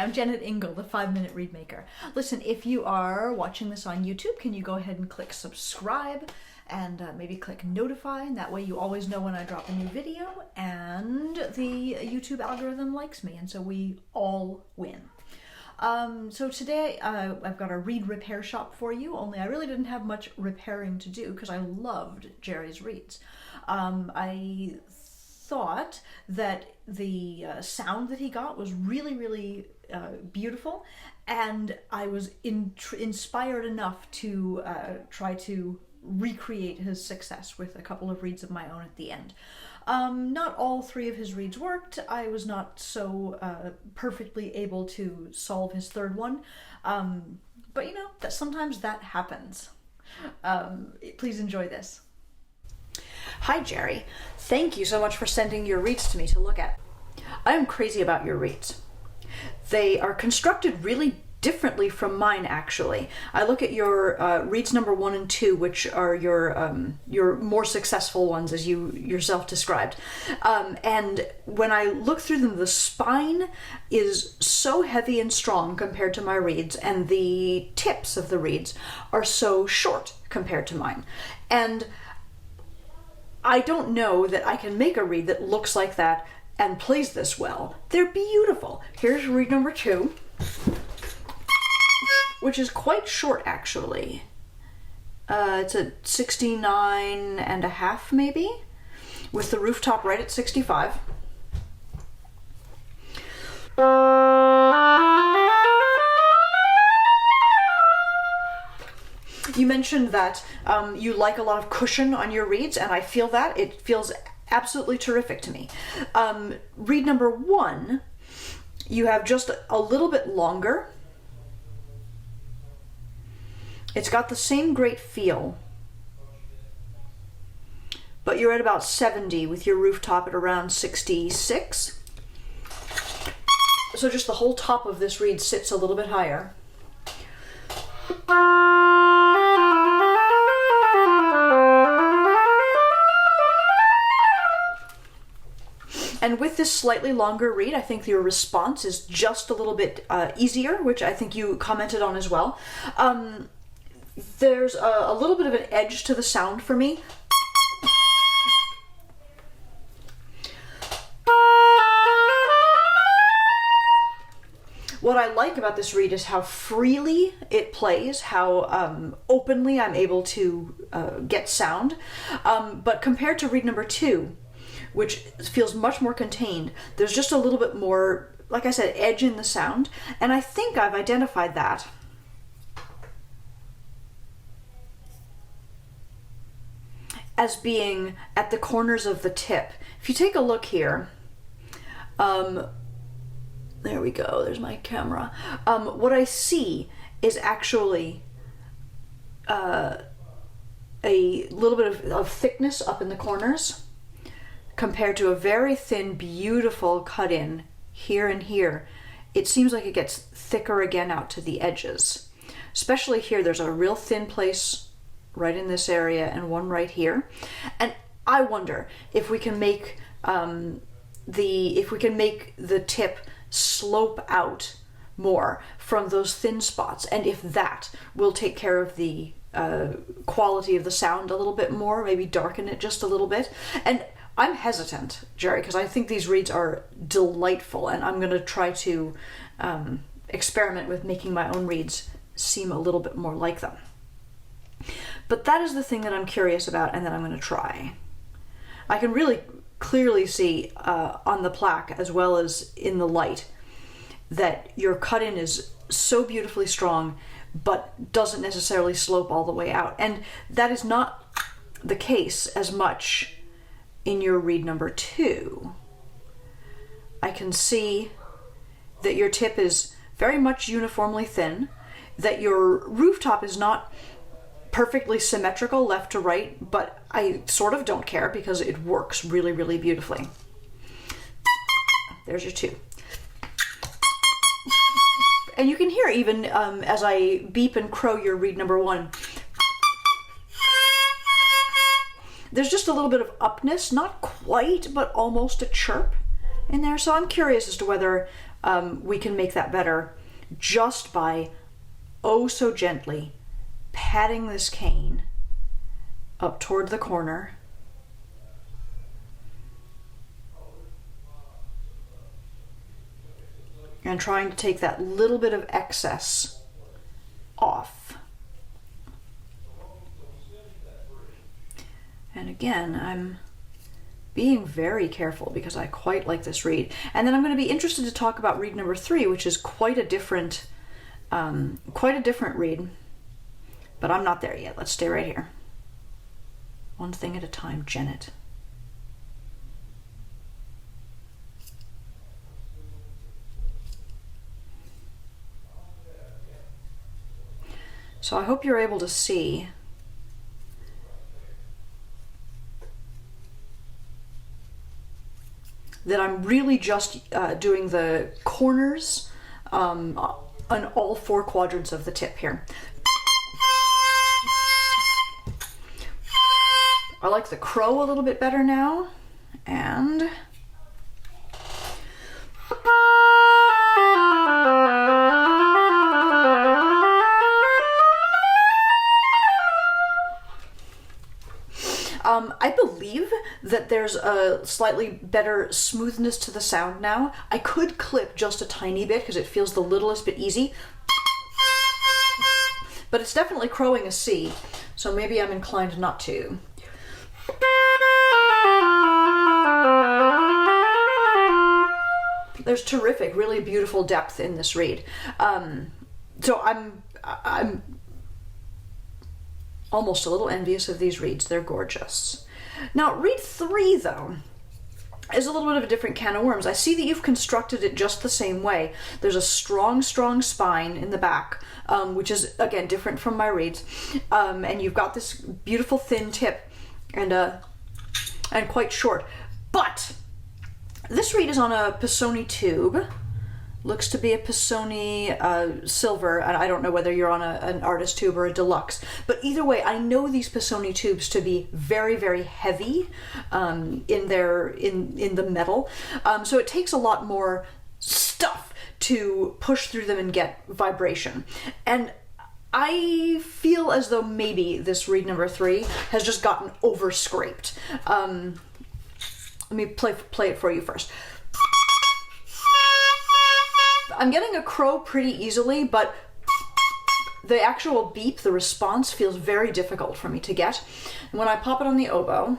I'm Jennet Ingle, the 5-Minute Read Maker. Listen, if you are watching this on YouTube, can you go ahead and click subscribe and maybe click notify, and that way you always know when I drop a new video, and the YouTube algorithm likes me, and so we all win. So today I've got a read repair shop for you, only I really didn't have much repairing to do because I loved Jerry's reads. I thought that the sound that he got was really beautiful, and I was inspired enough to try to recreate his success with a couple of reads of my own at the end. Not all 3 of his reads worked. I was not so perfectly able to solve his 3rd one, but you know, that sometimes that happens. Please enjoy this. Hi Jerry, thank you so much for sending your reads to me to look at. I am crazy about your reads. They are constructed really differently from mine, actually. I look at your reads number 1 and 2, which are your more successful ones, as you yourself described. And when I look through them, the spine is so heavy and strong compared to my reads, and the tips of the reads are so short compared to mine. And I don't know that I can make a read that looks like that and plays this well. They're beautiful. Here's read number 2, which is quite short, actually. It's a 69.5 maybe, with the rooftop right at 65. You mentioned that you like a lot of cushion on your reads, and I feel that. It feels absolutely terrific to me. Read number 1, you have just a little bit longer. It's got the same great feel, but you're at about 70 with your rooftop at around 66. So just the whole top of this read sits a little bit higher. And with this slightly longer read, I think your response is just a little bit easier, which I think you commented on as well. There's a little bit of an edge to the sound for me. What I like about this read is how freely it plays, how openly I'm able to get sound. But compared to read number 2, which feels much more contained, there's just a little bit more, like I said, edge in the sound. And I think I've identified that as being at the corners of the tip. If you take a look here, there we go, there's my camera. What I see is actually a little bit of thickness up in the corners compared to a very thin, beautiful cut-in here and here. It seems like it gets thicker again out to the edges. Especially here, there's a real thin place right in this area and one right here. And I wonder if we can make the tip slope out more from those thin spots, and if that will take care of the quality of the sound a little bit more, maybe darken it just a little bit. And I'm hesitant, Jerry, because I think these reads are delightful, and I'm going to try to experiment with making my own reads seem a little bit more like them. But that is the thing that I'm curious about and that I'm going to try. I can really clearly see on the plaque, as well as in the light, that your cut-in is so beautifully strong, but doesn't necessarily slope all the way out. And that is not the case as much in your read number 2. I can see that your tip is very much uniformly thin, that your rooftop is not perfectly symmetrical left to right, but I sort of don't care because it works really, really beautifully. There's your 2. And you can hear even as I beep and crow your read number 1, there's just a little bit of upness, not quite, but almost a chirp in there. So I'm curious as to whether we can make that better just by oh so gently patting this cane up toward the corner. And trying to take that little bit of excess off. And again, I'm being very careful because I quite like this reed. And then I'm going to be interested to talk about reed number 3, which is quite a different reed. But I'm not there yet. Let's stay right here. One thing at a time, Jennet. So I hope you're able to see that I'm really just doing the corners on all 4 quadrants of the tip here. I like the crow a little bit better now, and I believe that there's a slightly better smoothness to the sound now. I could clip just a tiny bit because it feels the littlest bit easy. But it's definitely crowing a C, so maybe I'm inclined not to. There's terrific, really beautiful depth in this reed. So I'm almost a little envious of these reeds. They're gorgeous. Now, reed 3, though, is a little bit of a different can of worms. I see that you've constructed it just the same way. There's a strong, strong spine in the back, which is, again, different from my reeds. And you've got this beautiful thin tip and quite short. But this reed is on a Pisoni tube. Looks to be a Pisoni silver, and I don't know whether you're on an artist tube or a deluxe. But either way, I know these Pisoni tubes to be very, very heavy in the metal. So it takes a lot more stuff to push through them and get vibration. And I feel as though maybe this reed number 3 has just gotten over scraped. Let me play it for you first. I'm getting a crow pretty easily, but the actual beep, the response, feels very difficult for me to get. And when I pop it on the oboe,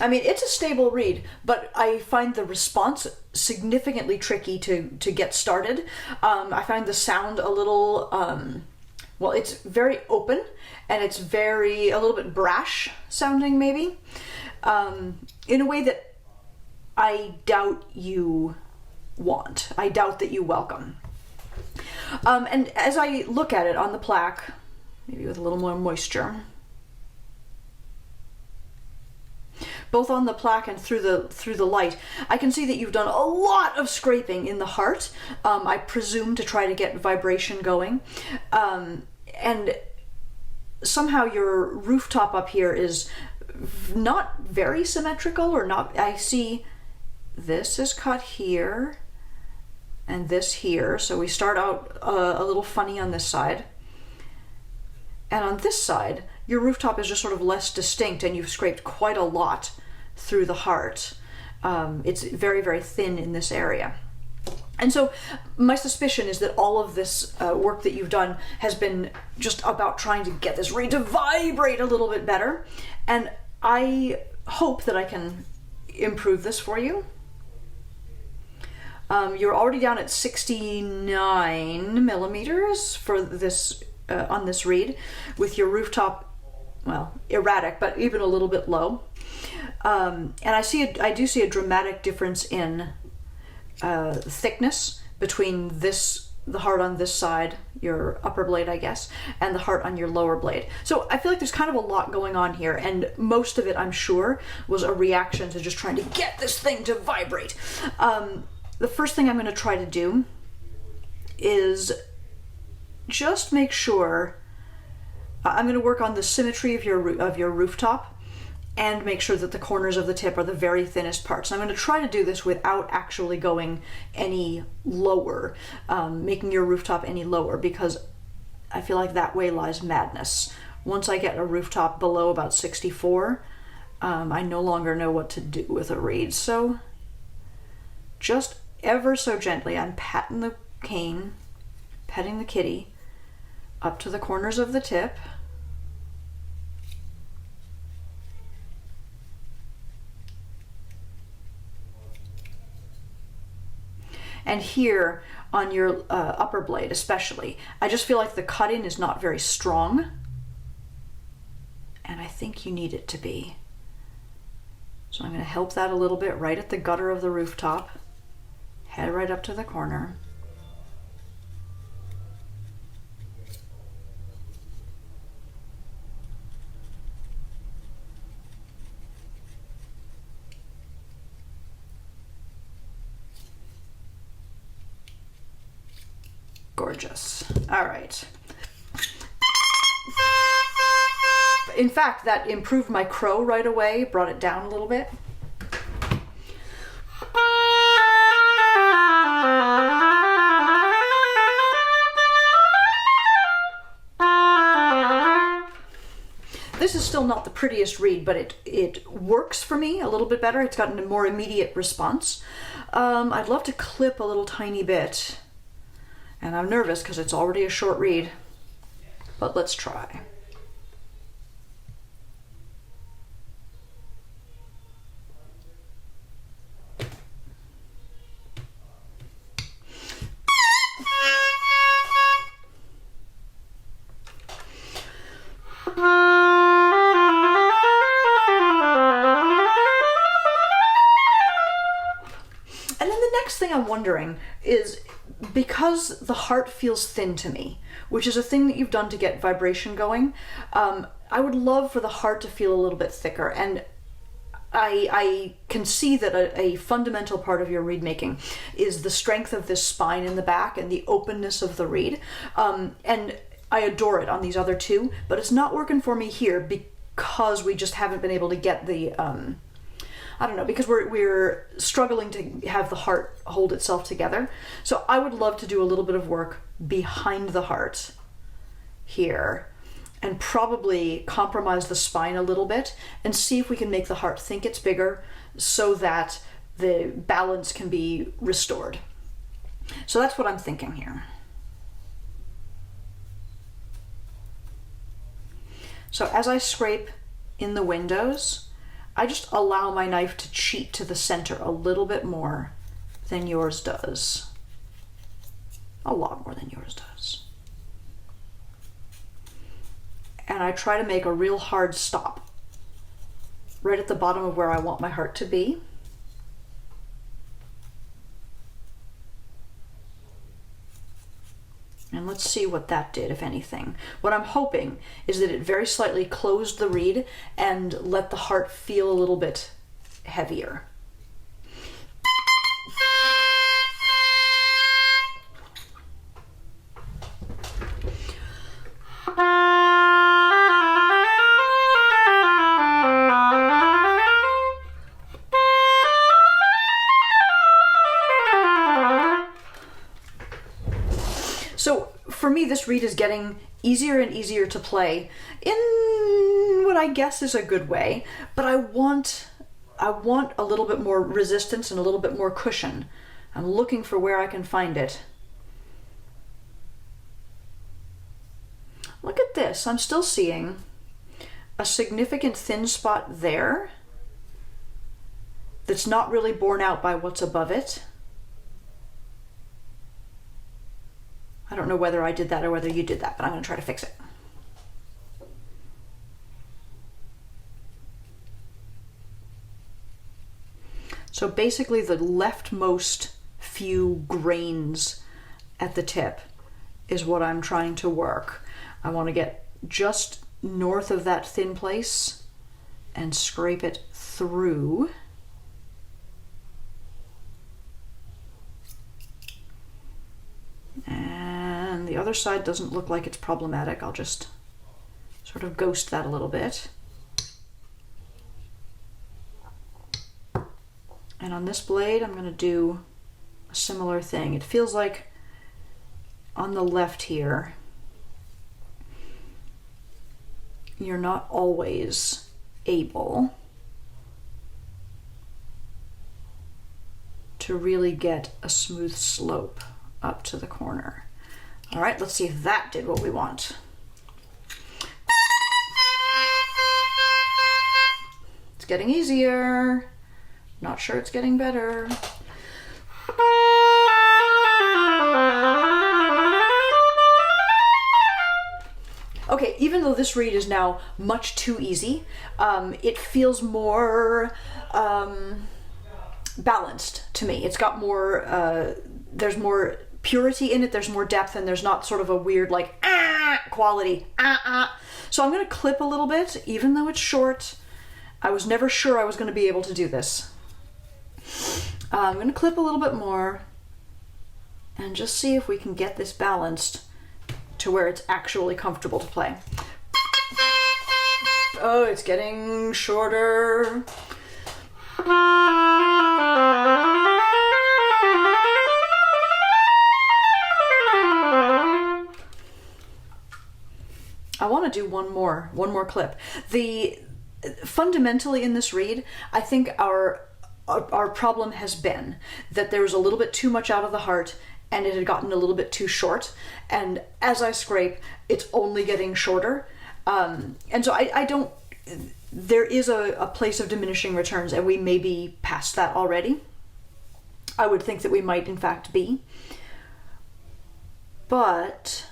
I mean, it's a stable reed, but I find the response significantly tricky to get started. I find the sound a little... well, it's very open, and it's a little bit brash sounding, maybe, in a way that I doubt you want. I doubt that you welcome. And as I look at it on the plaque, maybe with a little more moisture, both on the plaque and through the light, I can see that you've done a lot of scraping in the heart, I presume to try to get vibration going. And somehow your rooftop up here is not very symmetrical, or not. I see this is cut here and this here. So we start out a little funny on this side. And on this side, your rooftop is just sort of less distinct, and you've scraped quite a lot through the heart. It's very, very thin in this area. And so my suspicion is that all of this work that you've done has been just about trying to get this reed to vibrate a little bit better. And I hope that I can improve this for you. You're already down at 69 millimeters for this on this reed, with your rooftop, well, erratic, but even a little bit low. And I do see a dramatic difference in thickness between the heart on this side, your upper blade, I guess, and the heart on your lower blade. So I feel like there's kind of a lot going on here, and most of it, I'm sure, was a reaction to just trying to get this thing to vibrate. The first thing I'm going to try to do is just make sure I'm going to work on the symmetry of your rooftop and make sure that the corners of the tip are the very thinnest parts. And I'm going to try to do this without actually going any lower, making your rooftop any lower, because I feel like that way lies madness. Once I get a rooftop below about 64, I no longer know what to do with a reed. So just ever so gently, I'm patting the cane, petting the kitty, up to the corners of the tip. And here on your upper blade especially, I just feel like the cutting is not very strong. And I think you need it to be. So I'm going to help that a little bit right at the gutter of the rooftop. Head right up to the corner. Gorgeous. All right. In fact, that improved my crow right away, brought it down a little bit. This is still not the prettiest reed, but it works for me a little bit better. It's gotten a more immediate response. I'd love to clip a little tiny bit, and I'm nervous because it's already a short reed, but let's try. I'm wondering is, because the heart feels thin to me, which is a thing that you've done to get vibration going, I would love for the heart to feel a little bit thicker. And I can see that a fundamental part of your reed making is the strength of this spine in the back and the openness of the reed. And I adore it on these other two, but it's not working for me here because we just haven't been able to get the I don't know, because we're struggling to have the heart hold itself together. So I would love to do a little bit of work behind the heart here and probably compromise the spine a little bit and see if we can make the heart think it's bigger so that the balance can be restored. So that's what I'm thinking here. So as I scrape in the windows, I just allow my knife to cheat to the center a little bit more than yours does. A lot more than yours does. And I try to make a real hard stop right at the bottom of where I want my heart to be. And let's see what that did, if anything. What I'm hoping is that it very slightly closed the reed and let the heart feel a little bit heavier. So for me, this reed is getting easier and easier to play in what I guess is a good way, but I want a little bit more resistance and a little bit more cushion. I'm looking for where I can find it. Look at this. I'm still seeing a significant thin spot there that's not really borne out by what's above it. I don't know whether I did that or whether you did that, but I'm going to try to fix it. So basically the leftmost few grains at the tip is what I'm trying to work. I want to get just north of that thin place and scrape it through. And the other side doesn't look like it's problematic. I'll just sort of ghost that a little bit. And on this blade, I'm going to do a similar thing. It feels like on the left here, you're not always able to really get a smooth slope up to the corner. All right, let's see if that did what we want. It's getting easier. Not sure it's getting better. Okay, even though this reed is now much too easy, it feels more balanced to me. It's got more, there's more purity in it, there's more depth, and there's not sort of a weird like quality. So I'm going to clip a little bit, even though it's short. I was never sure I was going to be able to do this. I'm going to clip a little bit more and just see if we can get this balanced to where it's actually comfortable to play. Oh, it's getting shorter. I want to do one more clip. Fundamentally in this reed, I think our problem has been that there was a little bit too much out of the heart and it had gotten a little bit too short. And as I scrape, it's only getting shorter. And so I don't, there is a place of diminishing returns, and we may be past that already. I would think that we might in fact be. But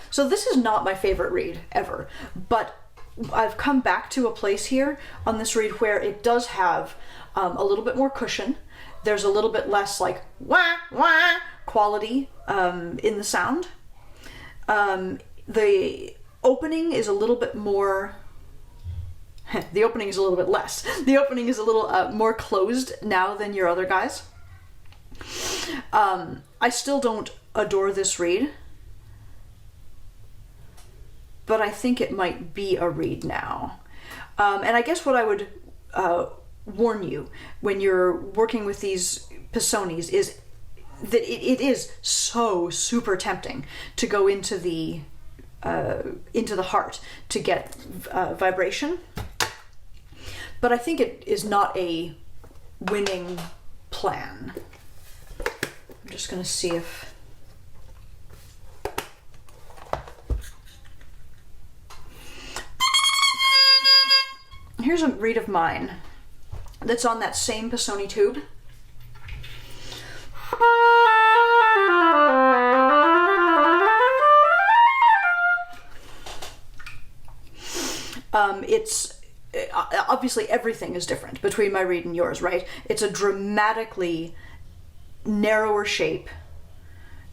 so this is not my favorite reed ever, but I've come back to a place here on this reed where it does have a little bit more cushion. There's a little bit less like wah wah quality in the sound. The opening is a little bit more, the opening is a little bit less. The opening is a little more closed now than your other guys. I still don't adore this reed, but I think it might be a reed now. And I guess what I would warn you when you're working with these Pisonis is that it is so super tempting to go into the heart to get vibration. But I think it is not a winning plan. I'm just going to see if... Here's a reed of mine that's on that same Pisoni tube. It's obviously everything is different between my reed and yours, right? It's a dramatically narrower shape.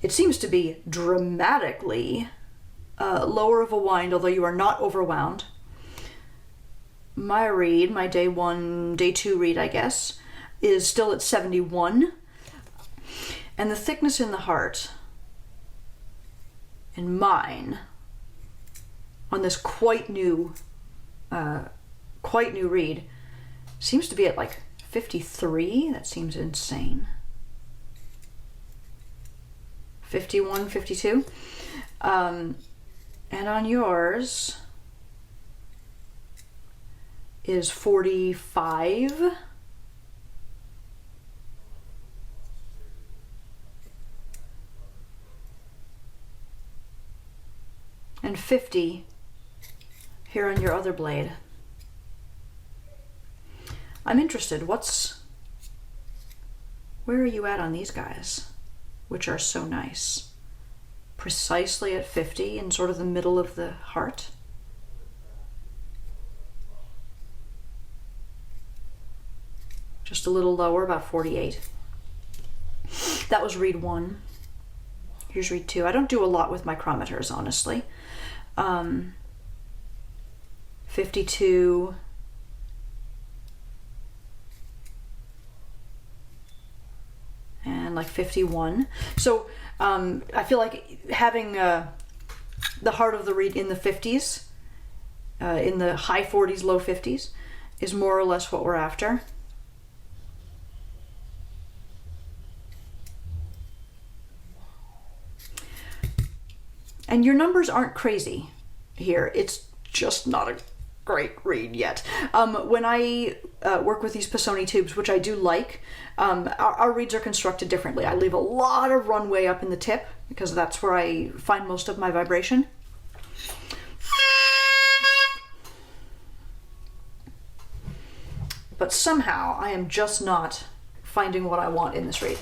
It seems to be dramatically lower of a wind, although you are not overwound. My reed, my day 2 reed, I guess, is still at 71. And the thickness in the heart in mine on this quite new reed seems to be at like 53. That seems insane. 51, 52. And on yours is 45. And 50 here on your other blade. I'm interested, where are you at on these guys, which are so nice? Precisely at 50 in sort of the middle of the heart? Just a little lower, about 48. That was reed 1. Here's read 2. I don't do a lot with micrometers, honestly. 52. And like 51. So I feel like having the heart of the reed in the 50s, in the high 40s, low 50s, is more or less what we're after. And your numbers aren't crazy here. It's just not a great read yet. When I work with these Pisoni tubes, which I do like, our reeds are constructed differently. I leave a lot of runway up in the tip because that's where I find most of my vibration. But somehow I am just not finding what I want in this reed.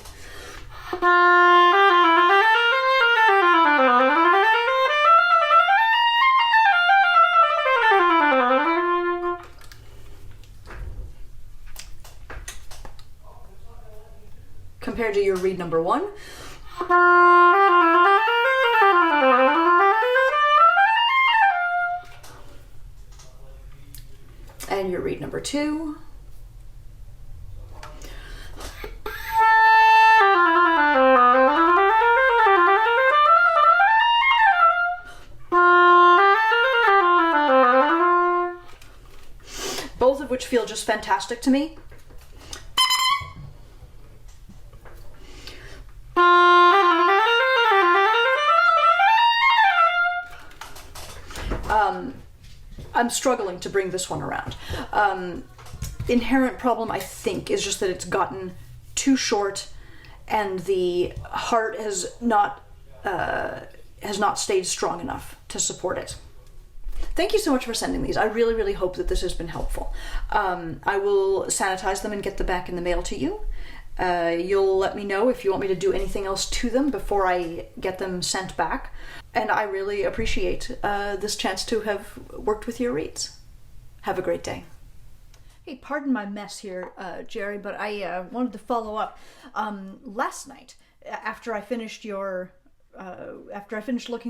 Compared to your reed number 1. And your reed number 2. Both of which feel just fantastic to me. I'm struggling to bring this one around. Inherent problem, I think, is just that it's gotten too short and the heart has not stayed strong enough to support it. Thank you so much for sending these. I really, really hope that this has been helpful. I will sanitize them and get them back in the mail to you. You'll let me know if you want me to do anything else to them before I get them sent back. And I really appreciate this chance to have worked with your reeds. Have a great day. Hey, pardon my mess here, Jerry, but I wanted to follow up. Last night, after I finished looking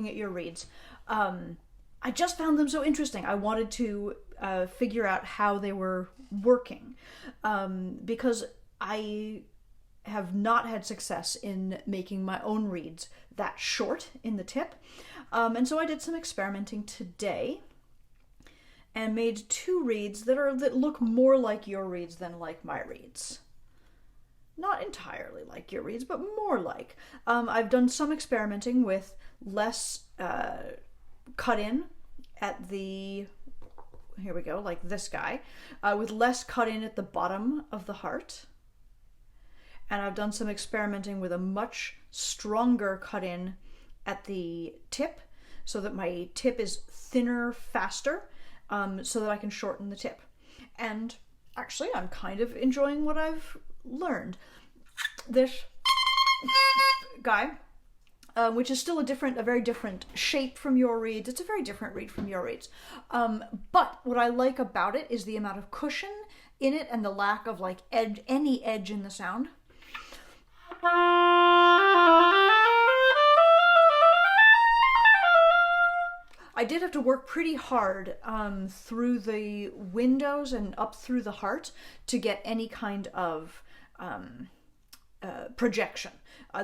at your reeds, I just found them so interesting. I wanted to figure out how they were working, because I have not had success in making my own reeds that short in the tip. And so I did some experimenting today and made 2 reeds that look more like your reeds than like my reeds. Not entirely like your reeds, but more like. I've done some experimenting with less cut in at the, here we go, like this guy, with less cut in at the bottom of the heart. And I've done some experimenting with a much stronger cut in at the tip so that my tip is thinner faster, so that I can shorten the tip. And actually, I'm kind of enjoying what I've learned. This guy, which is still a very different shape from your reeds. It's a very different reed from your reeds. But what I like about it is the amount of cushion in it and the lack of like any edge in the sound. I did have to work pretty hard through the windows and up through the heart to get any kind of projection.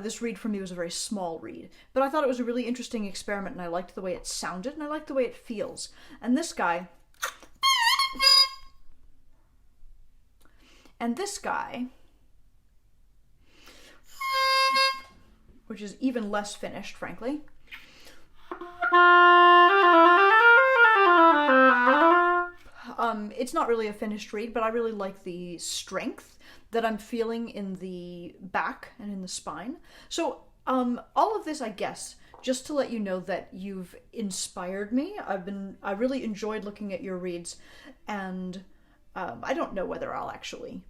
This reed for me was a very small reed, but I thought it was a really interesting experiment, and I liked the way it sounded, and I liked the way it feels. And this guy, which is even less finished, frankly. It's not really a finished reed, but I really like the strength that I'm feeling in the back and in the spine. So all of this, I guess, just to let you know that you've inspired me. I really enjoyed looking at your reeds, and I don't know whether I'll actually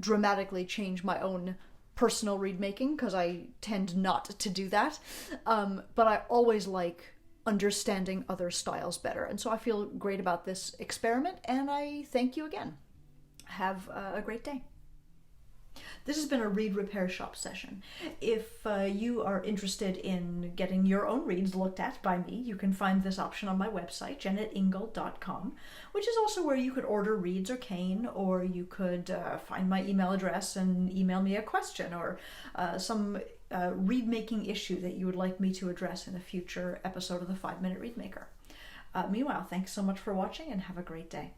dramatically change my own personal reed making, because I tend not to do that. But I always like understanding other styles better. And so I feel great about this experiment, and I thank you again. Have a great day. This has been a Read Repair Shop session. If you are interested in getting your own reads looked at by me, you can find this option on my website, jennetingle.com, which is also where you could order reads or cane, or you could find my email address and email me a question or some read-making issue that you would like me to address in a future episode of the 5 Minute Read Maker. Meanwhile, thanks so much for watching and have a great day.